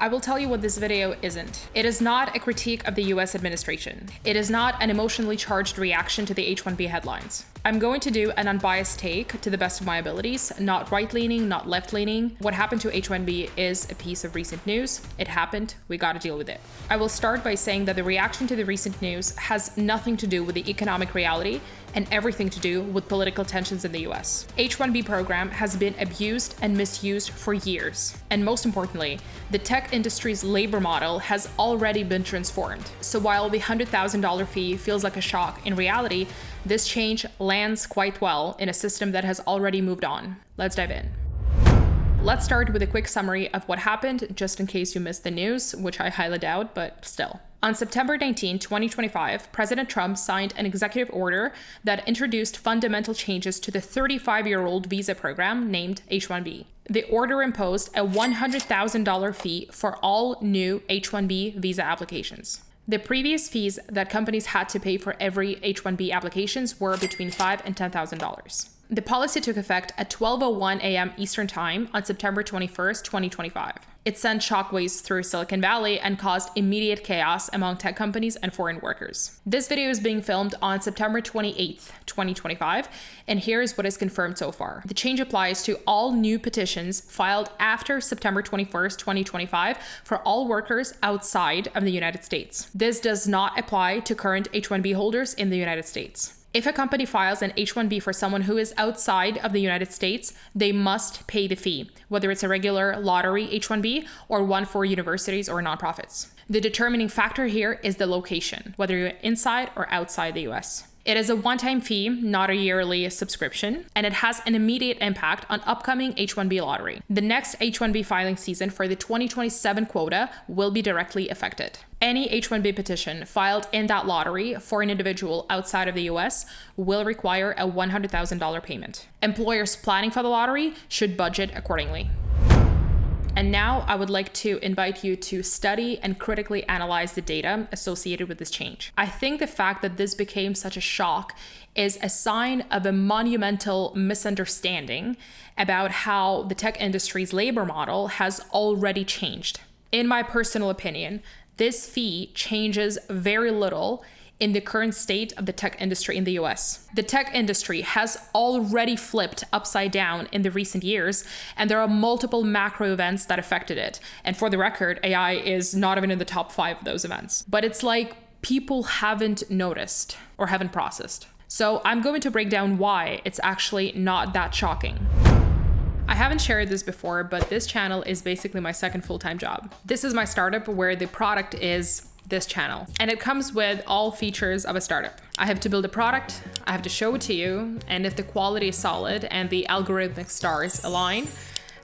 I will tell you what this video isn't. It is not a critique of the US administration. It is not an emotionally charged reaction to the H-1B headlines. I'm going to do an unbiased take to the best of my abilities, not right-leaning, not left-leaning. What happened to H-1B is a piece of recent news. It happened, we gotta deal with it. I will start by saying that the reaction to the recent news has nothing to do with the economic reality and everything to do with political tensions in the US. H-1B program has been abused and misused for years. And most importantly, the tech industry's labor model has already been transformed. So while the $100,000 fee feels like a shock, in reality, this change lands quite well in a system that has already moved on. Let's dive in. Let's start with a quick summary of what happened, just in case you missed the news, which I highly doubt, but still. On September 19, 2025, President Trump signed an executive order that introduced fundamental changes to the 35-year-old visa program named H-1B. The order imposed a $100,000 fee for all new H-1B visa applications. The previous fees that companies had to pay for every H-1B applications were between $5,000 and $10,000. The policy took effect at 12:01 a.m. Eastern Time on September 21st, 2025. It sent shockwaves through Silicon Valley and caused immediate chaos among tech companies and foreign workers. This video is being filmed on September 28th, 2025, and here is what is confirmed so far. The change applies to all new petitions filed after September 21st, 2025 for all workers outside of the United States. This does not apply to current H-1B holders in the United States. If a company files an H-1B for someone who is outside of the United States, they must pay the fee, whether it's a regular lottery H-1B or one for universities or nonprofits. The determining factor here is the location, whether you're inside or outside the US. It is a one-time fee, not a yearly subscription, and it has an immediate impact on upcoming H-1B lottery. The next H-1B filing season for the 2027 quota will be directly affected. Any H-1B petition filed in that lottery for an individual outside of the US will require a $100,000 payment. Employers planning for the lottery should budget accordingly. And now I would like to invite you to study and critically analyze the data associated with this change. I think the fact that this became such a shock is a sign of a monumental misunderstanding about how the tech industry's labor model has already changed. In my personal opinion, this fee changes very little in the current state of the tech industry in the US. The tech industry has already flipped upside down in the recent years, and there are multiple macro events that affected it. And for the record, AI is not even in the top 5 of those events. But it's like people haven't noticed or haven't processed. So I'm going to break down why it's actually not that shocking. I haven't shared this before, but this channel is basically my second full-time job. This is my startup where the product is this channel, and it comes with all features of a startup. I have to build a product, I have to show it to you, and if the quality is solid and the algorithmic stars align,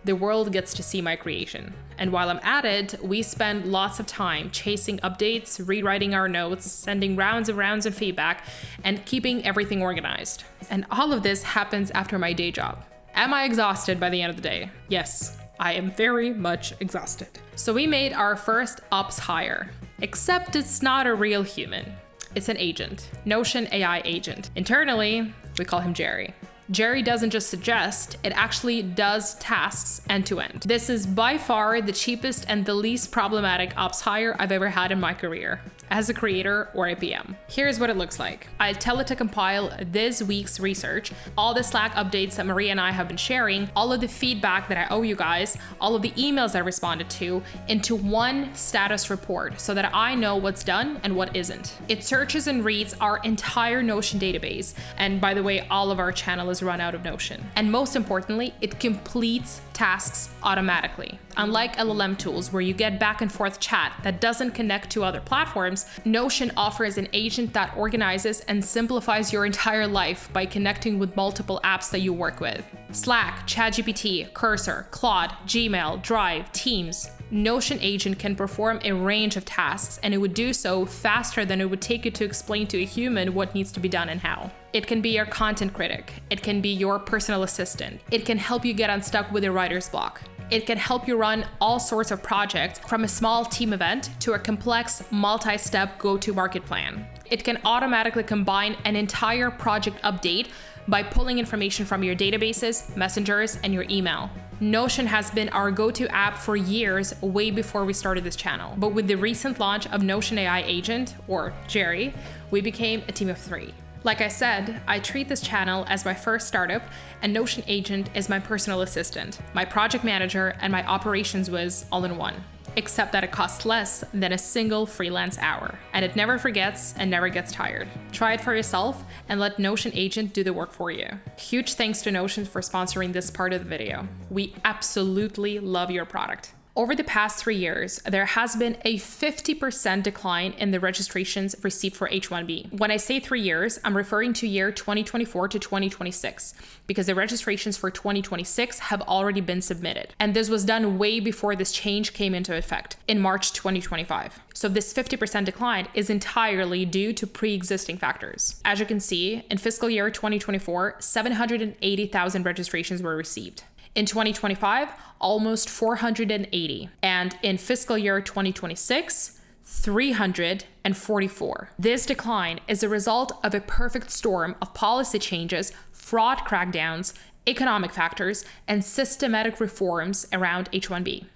the world gets to see my creation. And while I'm at it, we spend lots of time chasing updates, rewriting our notes, sending rounds of feedback, and keeping everything organized. And all of this happens after my day job. Am I exhausted by the end of the day? Yes, I am very much exhausted. So we made our first ops hire, except it's not a real human. It's an agent, Notion AI agent. Internally, we call him Jerry. Jerry doesn't just suggest, it actually does tasks end to end. This is by far the cheapest and the least problematic ops hire I've ever had in my career, as a creator or a PM. Here's what it looks like. I tell it to compile this week's research, all the Slack updates that Maria and I have been sharing, all of the feedback that I owe you guys, all of the emails I responded to, into one status report so that I know what's done and what isn't. It searches and reads our entire Notion database, and by the way, all of our channel is run out of Notion. And most importantly, it completes tasks automatically. Unlike LLM tools where you get back and forth chat that doesn't connect to other platforms, Notion offers an agent that organizes and simplifies your entire life by connecting with multiple apps that you work with. Slack, ChatGPT, Cursor, Claude, Gmail, Drive, Teams. Notion agent can perform a range of tasks, and it would do so faster than it would take you to explain to a human what needs to be done and how. It can be your content critic. It can be your personal assistant. It can help you get unstuck with a writer's block. It can help you run all sorts of projects, from a small team event to a complex multi-step go-to-market plan. It can automatically combine an entire project update by pulling information from your databases, messengers, and your email. Notion has been our go-to app for years, way before we started this channel. But with the recent launch of Notion AI Agent, or Jerry, we became a team of 3. Like I said, I treat this channel as my first startup, and Notion Agent is my personal assistant, my project manager, and my operations whiz all in one. Except that it costs less than a single freelance hour, and it never forgets and never gets tired. Try it for yourself and let Notion Agent do the work for you. Huge thanks to Notion for sponsoring this part of the video. We absolutely love your product. Over the past 3 years, there has been a 50% decline in the registrations received for H-1B. When I say 3 years, I'm referring to year 2024 to 2026, because the registrations for 2026 have already been submitted. And this was done way before this change came into effect, in March 2025. So this 50% decline is entirely due to pre-existing factors. As you can see, in fiscal year 2024, 780,000 registrations were received. In 2025, almost 480. And in fiscal year 2026, 344. This decline is a result of a perfect storm of policy changes, fraud crackdowns, economic factors, and systematic reforms around H-1B.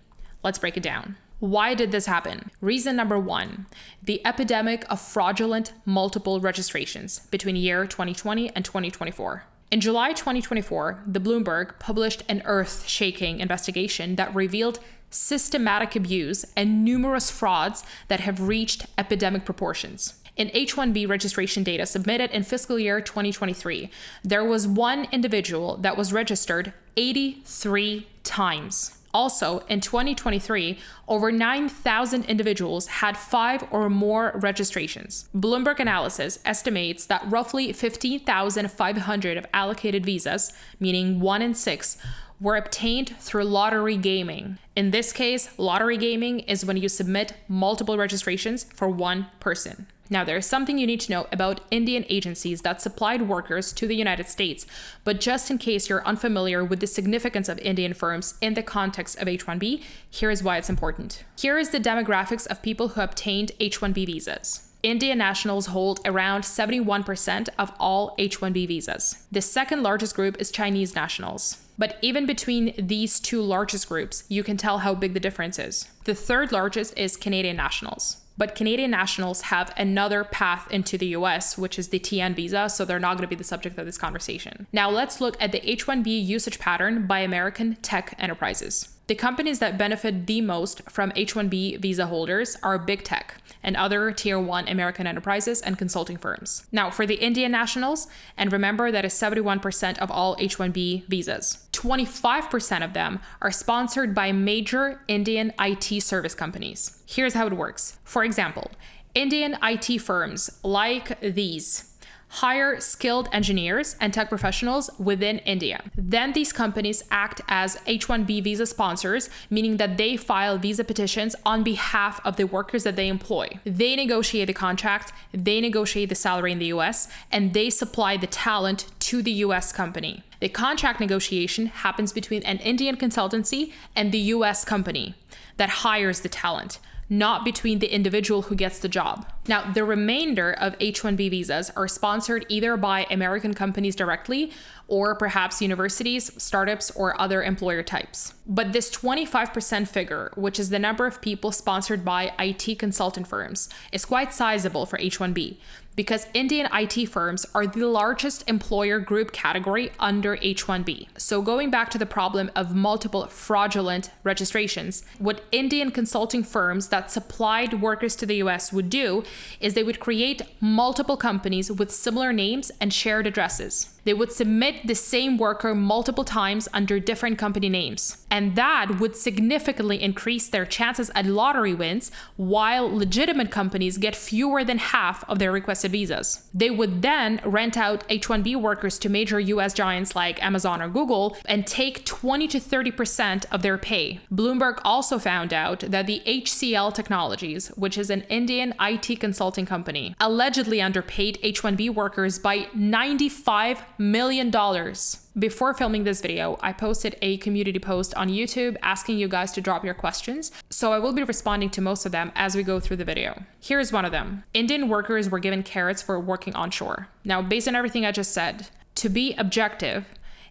Let's break it down. Why did this happen? Reason number 1, the epidemic of fraudulent multiple registrations between year 2020 and 2024. In July 2024, the Bloomberg published an earth-shaking investigation that revealed systematic abuse and numerous frauds that have reached epidemic proportions. In H-1B registration data submitted in fiscal year 2023, there was one individual that was registered 83 times. Also, in 2023, over 9,000 individuals had 5 or more registrations. Bloomberg Analysis estimates that roughly 15,500 of allocated visas, meaning 1 in 6, were obtained through lottery gaming. In this case, lottery gaming is when you submit multiple registrations for one person. Now, there's something you need to know about Indian agencies that supplied workers to the United States, but just in case you're unfamiliar with the significance of Indian firms in the context of H-1B, here's why it's important. Here is the demographics of people who obtained H-1B visas. Indian nationals hold around 71% of all H-1B visas. The second largest group is Chinese nationals. But even between these two largest groups, you can tell how big the difference is. The third largest is Canadian nationals. But Canadian nationals have another path into the US, which is the TN visa, so they're not going to be the subject of this conversation. Now let's look at the H-1B usage pattern by American tech enterprises. The companies that benefit the most from H-1B visa holders are big tech and other tier 1 American enterprises and consulting firms. Now for the Indian nationals, and remember that is 71% of all H-1B visas, 25% of them are sponsored by major Indian IT service companies. Here's how it works. For example, Indian IT firms like these hire skilled engineers and tech professionals within India. Then these companies act as H-1B visa sponsors, meaning that they file visa petitions on behalf of the workers that they employ. They negotiate the contract, they negotiate the salary in the US, and they supply the talent to the US company. The contract negotiation happens between an Indian consultancy and the US company that hires the talent, not between the individual who gets the job. Now, the remainder of H-1B visas are sponsored either by American companies directly or perhaps universities, startups, or other employer types. But this 25% figure, which is the number of people sponsored by IT consultant firms, is quite sizable for H-1B because Indian IT firms are the largest employer group category under H-1B. So going back to the problem of multiple fraudulent registrations, what Indian consulting firms that supplied workers to the US would do is they would create multiple companies with similar names and shared addresses. They would submit the same worker multiple times under different company names. And that would significantly increase their chances at lottery wins, while legitimate companies get fewer than half of their requested visas. They would then rent out H-1B workers to major US giants like Amazon or Google and take 20 to 30% of their pay. Bloomberg also found out that the HCL Technologies, which is an Indian IT consulting company, allegedly underpaid H-1B workers by $95 million. Before filming this video, I posted a community post on YouTube asking you guys to drop your questions, so I will be responding to most of them as we go through the video. Here's one of them. Indian workers were given carrots for working onshore. Now, based on everything I just said, to be objective,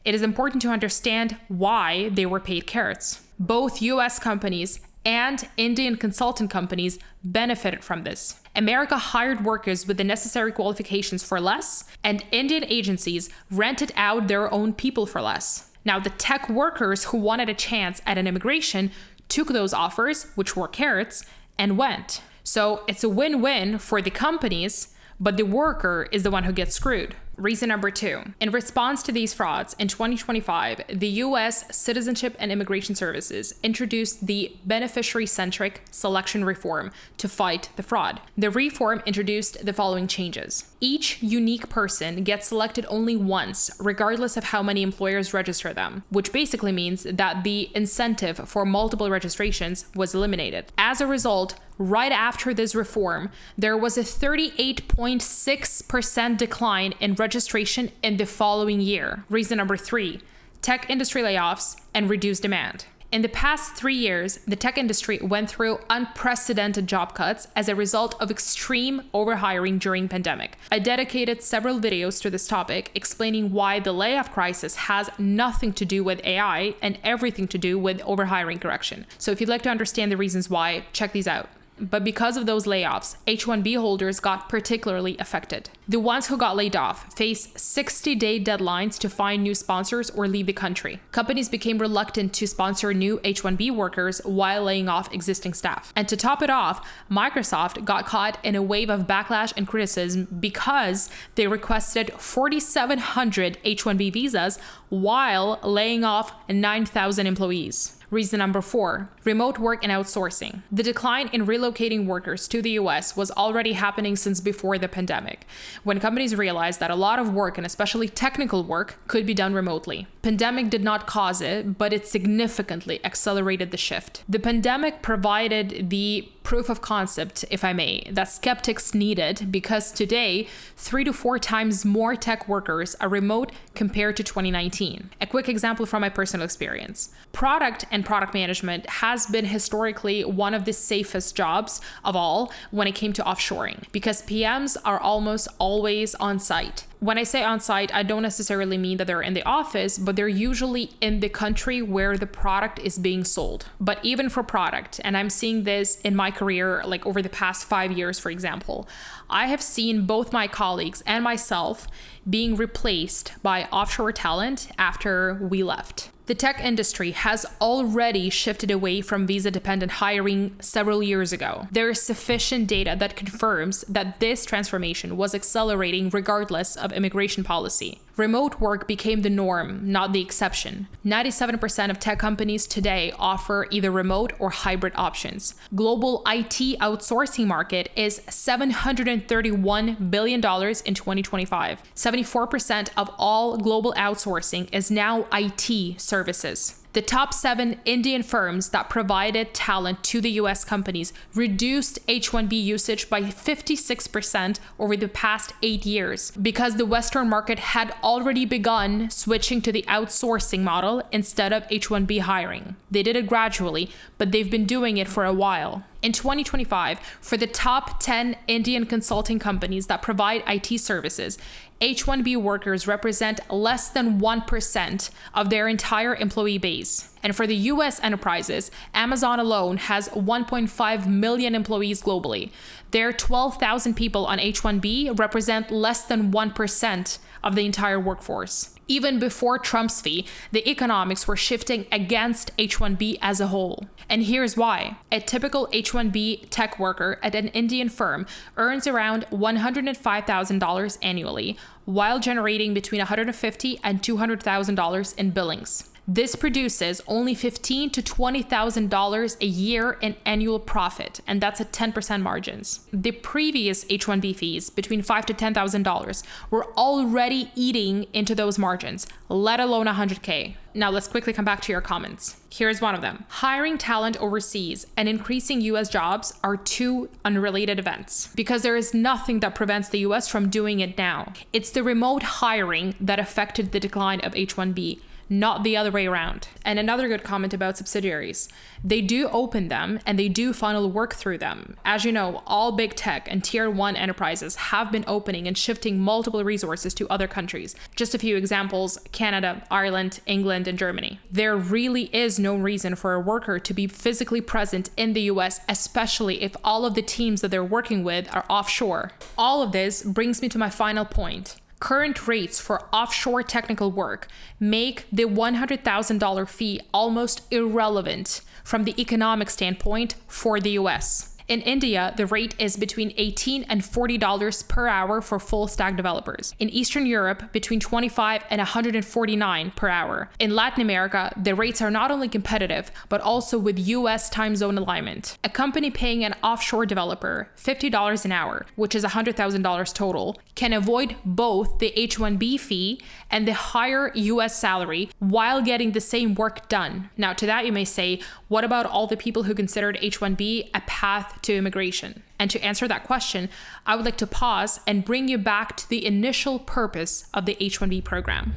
it is important to understand why they were paid carrots. Both US companies and Indian consultant companies benefited from this. America hired workers with the necessary qualifications for less, and Indian agencies rented out their own people for less. Now, the tech workers who wanted a chance at an immigration took those offers, which were carrots, and went. So it's a win-win for the companies, but the worker is the one who gets screwed. Reason number 2. In response to these frauds, in 2025, the U.S. Citizenship and Immigration Services introduced the beneficiary-centric selection reform to fight the fraud. The reform introduced the following changes. Each unique person gets selected only once, regardless of how many employers register them, which basically means that the incentive for multiple registrations was eliminated. As a result, right after this reform, there was a 38.6% decline in registration in the following year. Reason number 3, tech industry layoffs and reduced demand. In the past 3 years, the tech industry went through unprecedented job cuts as a result of extreme overhiring during pandemic. I dedicated several videos to this topic explaining why the layoff crisis has nothing to do with AI and everything to do with overhiring correction. So if you'd like to understand the reasons why, check these out. But because of those layoffs, H-1B holders got particularly affected. The ones who got laid off face 60-day deadlines to find new sponsors or leave the country. Companies became reluctant to sponsor new H-1B workers while laying off existing staff. And to top it off, Microsoft got caught in a wave of backlash and criticism because they requested 4,700 H-1B visas while laying off 9,000 employees. Reason number 4, remote work and outsourcing. The decline in relocating workers to the US was already happening since before the pandemic, when companies realized that a lot of work, and especially technical work, could be done remotely. Pandemic did not cause it, but it significantly accelerated the shift. The pandemic provided the proof of concept, if I may, that skeptics needed, because today, 3 to 4 times more tech workers are remote compared to 2019. A quick example from my personal experience. Product and product management has been historically one of the safest jobs of all when it came to offshoring, because PMs are almost always on site. When I say on site, I don't necessarily mean that they're in the office, but they're usually in the country where the product is being sold. But even for product, and I'm seeing this in my career, like over the past 5 years, for example, I have seen both my colleagues and myself being replaced by offshore talent after we left. The tech industry has already shifted away from visa-dependent hiring several years ago. There is sufficient data that confirms that this transformation was accelerating regardless of immigration policy. Remote work became the norm, not the exception. 97% of tech companies today offer either remote or hybrid options. Global IT outsourcing market is $731 billion in 2025. 74% of all global outsourcing is now IT services. The top 7 Indian firms that provided talent to the US companies reduced H-1B usage by 56% over the past 8 years because the Western market had already begun switching to the outsourcing model instead of H-1B hiring. They did it gradually, but they've been doing it for a while. In 2025, for the top 10 Indian consulting companies that provide IT services, H-1B workers represent less than 1% of their entire employee base. And for the US enterprises, Amazon alone has 1.5 million employees globally. Their 12,000 people on H-1B represent less than 1% of the entire workforce. Even before Trump's fee, the economics were shifting against H-1B as a whole. And here's why. A typical H-1B tech worker at an Indian firm earns around $105,000 annually, while generating between $150,000 and $200,000 in billings. This produces only $15,000 to $20,000 a year in annual profit, and that's at 10% margins. The previous H-1B fees, between $5,000 to $10,000, were already eating into those margins, let alone $100K. Now let's quickly come back to your comments. Here's one of them. Hiring talent overseas and increasing US jobs are two unrelated events, because there is nothing that prevents the US from doing it now. It's the remote hiring that affected the decline of H-1B, not the other way around. And another good comment about subsidiaries. They do open them and they do funnel work through them. As you know, all big tech and tier 1 enterprises have been opening and shifting multiple resources to other countries. Just a few examples: Canada, Ireland, England, and Germany. There really is no reason for a worker to be physically present in the US, especially if all of the teams that they're working with are offshore. All of this brings me to my final point. Current rates for offshore technical work make the $100,000 fee almost irrelevant from the economic standpoint for the US. In India, the rate is between $18 and $40 per hour for full stack developers. In Eastern Europe, between $25 and $149 per hour. In Latin America, the rates are not only competitive, but also with US time zone alignment. A company paying an offshore developer $50 an hour, which is $100,000 total, can avoid both the H-1B fee and the higher US salary while getting the same work done. Now, to that you may say, what about all the people who considered H-1B a path to immigration? And to answer that question, I would like to pause and bring you back to the initial purpose of the H-1B program.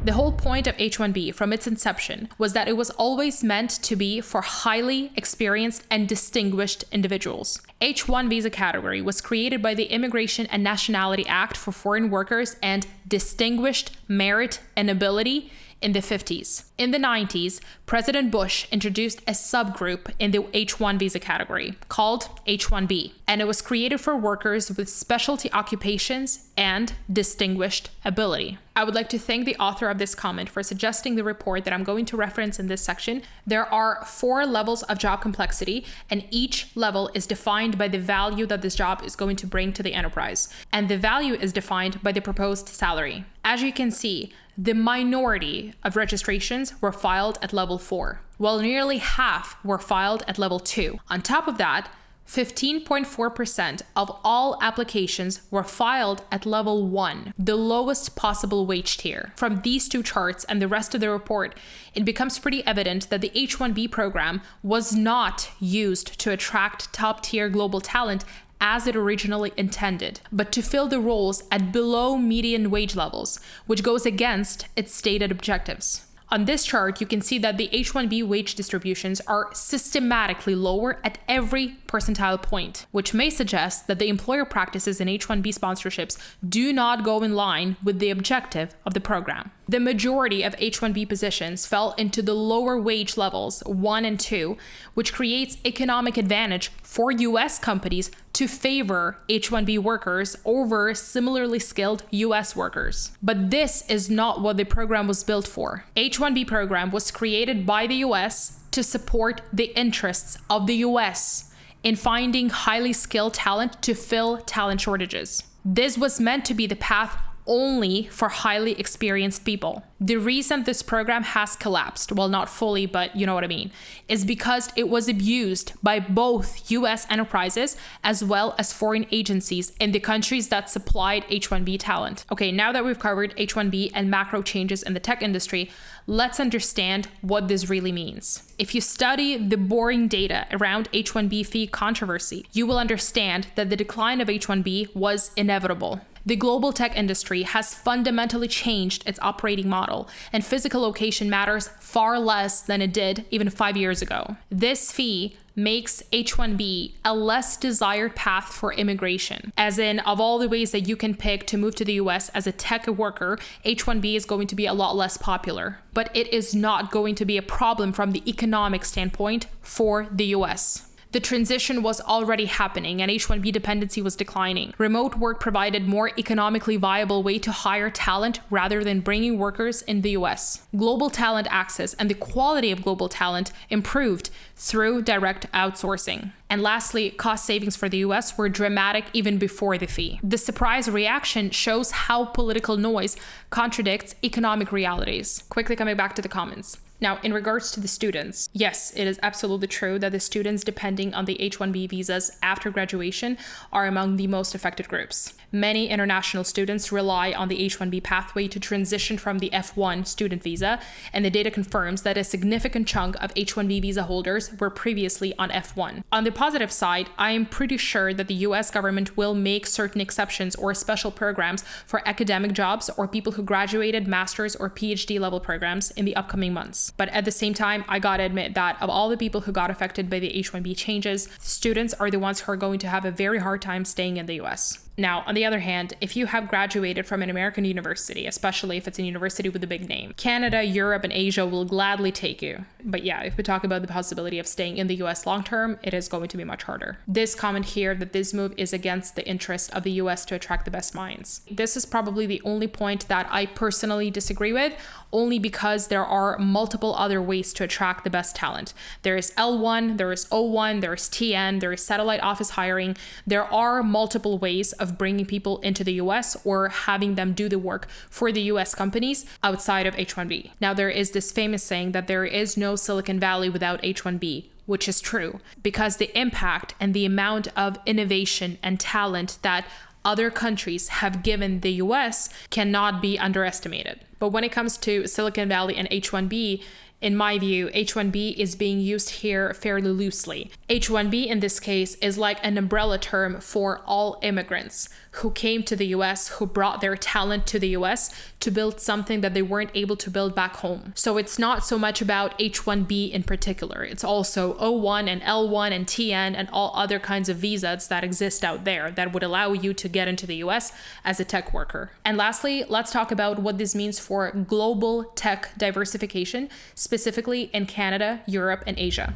The whole point of H-1B from its inception was that it was always meant to be for highly experienced and distinguished individuals. H-1 visa category was created by the Immigration and Nationality Act for foreign workers and distinguished merit and ability in the 50s. In the 90s, President Bush introduced a subgroup in the H-1 visa category called H-1B, and it was created for workers with specialty occupations and distinguished ability. I would like to thank the author of this comment for suggesting the report that I'm going to reference in this section. There are 4 levels of job complexity, and each level is defined by the value that this job is going to bring to the enterprise. And the value is defined by the proposed salary. As you can see, the minority of registrations were filed at level 4, while nearly half were filed at level 2. On top of that, 15.4% of all applications were filed at level 1, the lowest possible wage tier. From these 2 charts and the rest of the report, it becomes pretty evident that the H-1B program was not used to attract top-tier global talent as it originally intended, but to fill the roles at below median wage levels, which goes against its stated objectives. On this chart, you can see that the H-1B wage distributions are systematically lower at every percentile point, which may suggest that the employer practices in H-1B sponsorships do not go in line with the objective of the program. The majority of H-1B positions fell into the lower wage levels 1 and 2, which creates economic advantage for US companies to favor H-1B workers over similarly skilled US workers. But this is not what the program was built for. H-1B program was created by the US to support the interests of the US in finding highly skilled talent to fill talent shortages. This was meant to be the path only for highly experienced people. The reason this program has collapsed, well, not fully, but you know what I mean, is because it was abused by both US enterprises as well as foreign agencies in the countries that supplied H-1B talent. Okay, now that we've covered H-1B and macro changes in the tech industry, let's understand what this really means. If you study the boring data around H-1B fee controversy, you will understand that the decline of H-1B was inevitable. The global tech industry has fundamentally changed its operating model, and physical location matters far less than it did even 5 years ago. This fee makes H-1B a less desired path for immigration. As in, of all the ways that you can pick to move to the US as a tech worker, H-1B is going to be a lot less popular. But it is not going to be a problem from the economic standpoint for the US. The transition was already happening and H-1B dependency was declining. Remote work provided more economically viable way to hire talent rather than bringing workers in the US. Global talent access and the quality of global talent improved through direct outsourcing. And lastly, cost savings for the US were dramatic even before the fee. The surprise reaction shows how political noise contradicts economic realities. Quickly coming back to the comments. Now, in regards to the students, yes, it is absolutely true that the students depending on the H-1B visas after graduation are among the most affected groups. Many international students rely on the H-1B pathway to transition from the F1 student visa, and the data confirms that a significant chunk of H-1B visa holders were previously on F1. On the positive side, I am pretty sure that the US government will make certain exceptions or special programs for academic jobs or people who graduated master's or PhD level programs in the upcoming months. But at the same time, I gotta admit that of all the people who got affected by the H-1B changes, students are the ones who are going to have a very hard time staying in the US. Now, on the other hand, if you have graduated from an American university, especially if it's a university with a big name, Canada, Europe, and Asia will gladly take you. But yeah, if we talk about the possibility of staying in the US long term, it is going to be much harder. This comment here that this move is against the interest of the US to attract the best minds. This is probably the only point that I personally disagree with, only because there are multiple other ways to attract the best talent. There is L1, there is O1, there is TN, there is satellite office hiring. There are multiple ways of bringing people into the US or having them do the work for the US companies outside of H-1B. Now, there is this famous saying that there is no Silicon Valley without H-1B, which is true, because the impact and the amount of innovation and talent that other countries have given the US cannot be underestimated. But when it comes to Silicon Valley and H-1B, in my view, H-1B is being used here fairly loosely. H-1B in this case is like an umbrella term for all immigrants who came to the US, who brought their talent to the US to build something that they weren't able to build back home. So it's not so much about H-1B in particular. It's also O1 and L1 and TN and all other kinds of visas that exist out there that would allow you to get into the US as a tech worker. And lastly, let's talk about what this means for global tech diversification, specifically in Canada, Europe, and Asia.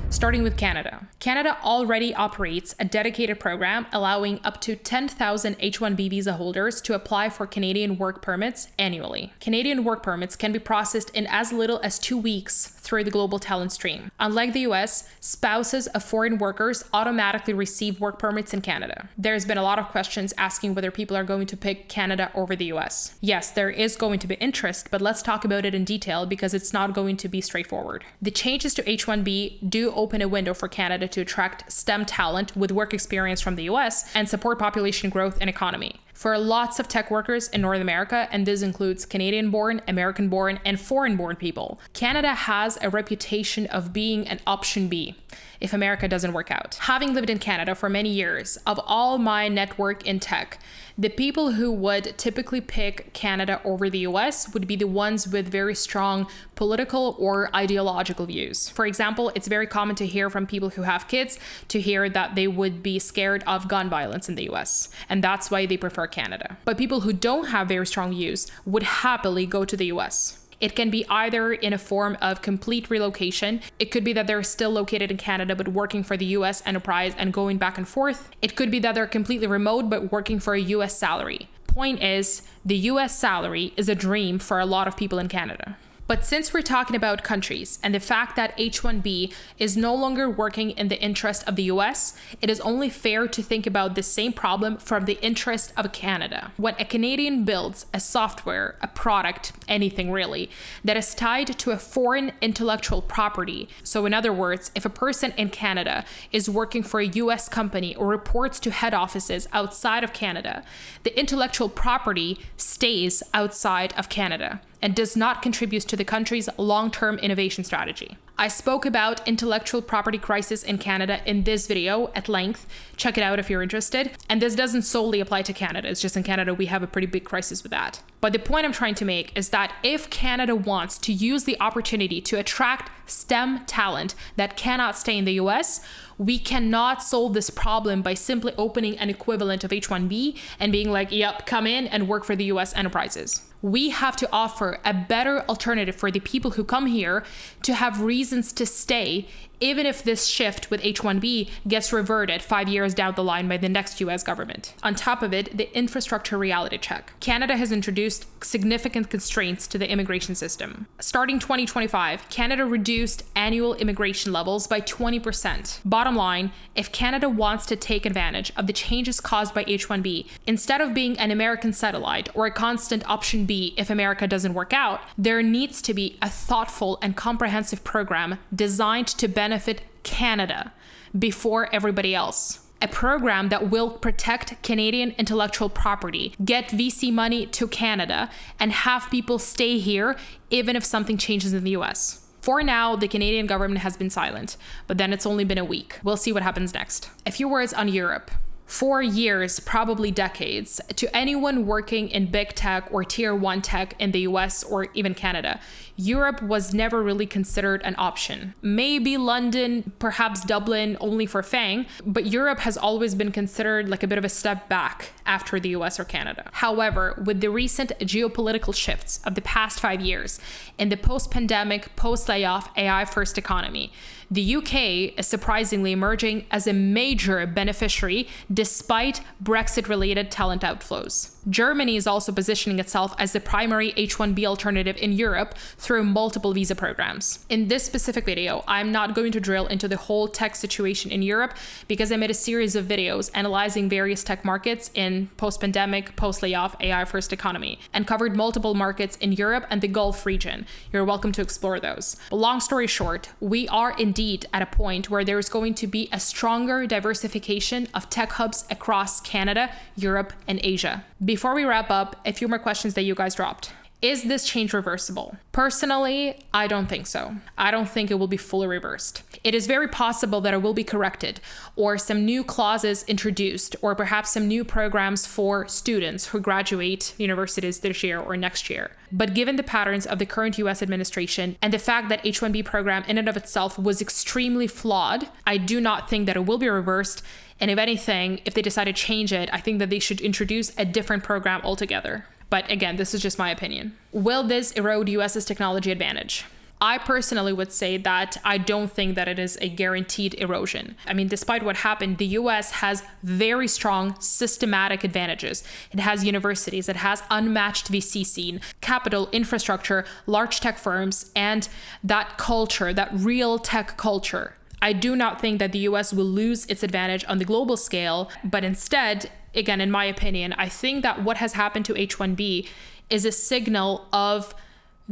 Starting with Canada. Canada already operates a dedicated program allowing up to 10,000 H-1B visa holders to apply for Canadian work permits annually. Canadian work permits can be processed in as little as 2 weeks through the global talent stream. Unlike the US, spouses of foreign workers automatically receive work permits in Canada. There's been a lot of questions asking whether people are going to pick Canada over the US. Yes, there is going to be interest, but let's talk about it in detail because it's not going to be straightforward. The changes to H-1B do open a window for Canada to attract STEM talent with work experience from the US and support population growth and economy. For lots of tech workers in North America, and this includes Canadian-born, American-born, and foreign-born people, Canada has a reputation of being an option B if America doesn't work out. Having lived in Canada for many years, of all my network in tech, the people who would typically pick Canada over the US would be the ones with very strong political or ideological views. For example, it's very common to hear from people who have kids to hear that they would be scared of gun violence in the US, and that's why they prefer Canada. But people who don't have very strong views would happily go to the US. It can be either in a form of complete relocation. It could be that they're still located in Canada but working for the US enterprise and going back and forth. It could be that they're completely remote but working for a US salary. Point is, the US salary is a dream for a lot of people in Canada. But since we're talking about countries and the fact that H-1B is no longer working in the interest of the US, it is only fair to think about the same problem from the interest of Canada. When a Canadian builds a software, a product, anything really, that is tied to a foreign intellectual property, so in other words, if a person in Canada is working for a US company or reports to head offices outside of Canada, the intellectual property stays outside of Canada and does not contribute to the country's long-term innovation strategy. I spoke about intellectual property crisis in Canada in this video at length. Check it out if you're interested. And this doesn't solely apply to Canada. It's just in Canada, we have a pretty big crisis with that. But the point I'm trying to make is that if Canada wants to use the opportunity to attract STEM talent that cannot stay in the US, we cannot solve this problem by simply opening an equivalent of H-1B and being like, yep, come in and work for the US enterprises. We have to offer a better alternative for the people who come here to have reasons to stay, even if this shift with H-1B gets reverted 5 years down the line by the next US government. On top of it, the infrastructure reality check. Canada has introduced significant constraints to the immigration system. Starting 2025, Canada reduced reduced annual immigration levels by 20%. Bottom line, if Canada wants to take advantage of the changes caused by H-1B, instead of being an American satellite or a constant option B if America doesn't work out, there needs to be a thoughtful and comprehensive program designed to benefit Canada before everybody else. A program that will protect Canadian intellectual property, get VC money to Canada, and have people stay here even if something changes in the US. For now, the Canadian government has been silent, but then it's only been a week. We'll see what happens next. A few words on Europe. For years, probably decades, to anyone working in big tech or tier 1 tech in the US or even Canada, Europe was never really considered an option. Maybe London, perhaps Dublin, only for FANG, but Europe has always been considered like a bit of a step back after the US or Canada. However, with the recent geopolitical shifts of the past 5 years in the post-pandemic, post-layoff, AI-first economy, the UK is surprisingly emerging as a major beneficiary despite Brexit-related talent outflows. Germany is also positioning itself as the primary H-1B alternative in Europe through multiple visa programs. In this specific video, I'm not going to drill into the whole tech situation in Europe because I made a series of videos analyzing various tech markets in post-pandemic, post-layoff, AI-first economy, and covered multiple markets in Europe and the Gulf region. You're welcome to explore those. But long story short, we are indeed at a point where there is going to be a stronger diversification of tech hubs across Canada, Europe, and Asia. Before we wrap up, a few more questions that you guys dropped. Is this change reversible? Personally, I don't think so. I don't think it will be fully reversed. It is very possible that it will be corrected, or some new clauses introduced, or perhaps some new programs for students who graduate universities this year or next year. But given the patterns of the current US administration and the fact that H-1B program in and of itself was extremely flawed, I do not think that it will be reversed. And if anything, if they decide to change it, I think that they should introduce a different program altogether. But again, this is just my opinion. Will this erode US's technology advantage? I personally would say that I don't think that it is a guaranteed erosion. I mean, despite what happened, the US has very strong systematic advantages. It has universities, it has unmatched VC scene, capital, infrastructure, large tech firms, and that culture, that real tech culture. I do not think that the US will lose its advantage on the global scale, but instead, again, in my opinion, I think that what has happened to H-1B is a signal of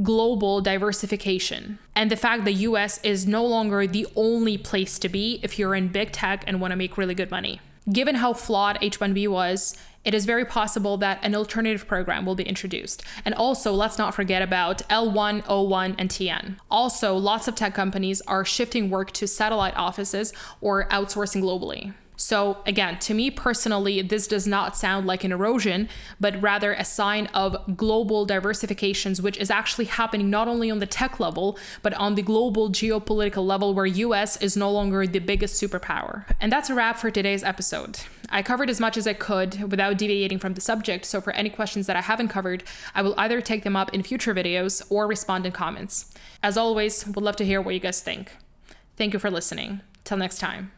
global diversification and the fact that US is no longer the only place to be if you're in big tech and want to make really good money. Given how flawed H-1B was, it is very possible that an alternative program will be introduced. And also, let's not forget about L1, O1, and TN. Also, lots of tech companies are shifting work to satellite offices or outsourcing globally. So again, to me personally, this does not sound like an erosion, but rather a sign of global diversifications, which is actually happening not only on the tech level, but on the global geopolitical level where US is no longer the biggest superpower. And that's a wrap for today's episode. I covered as much as I could without deviating from the subject, so for any questions that I haven't covered, I will either take them up in future videos or respond in comments. As always, would love to hear what you guys think. Thank you for listening. Till next time.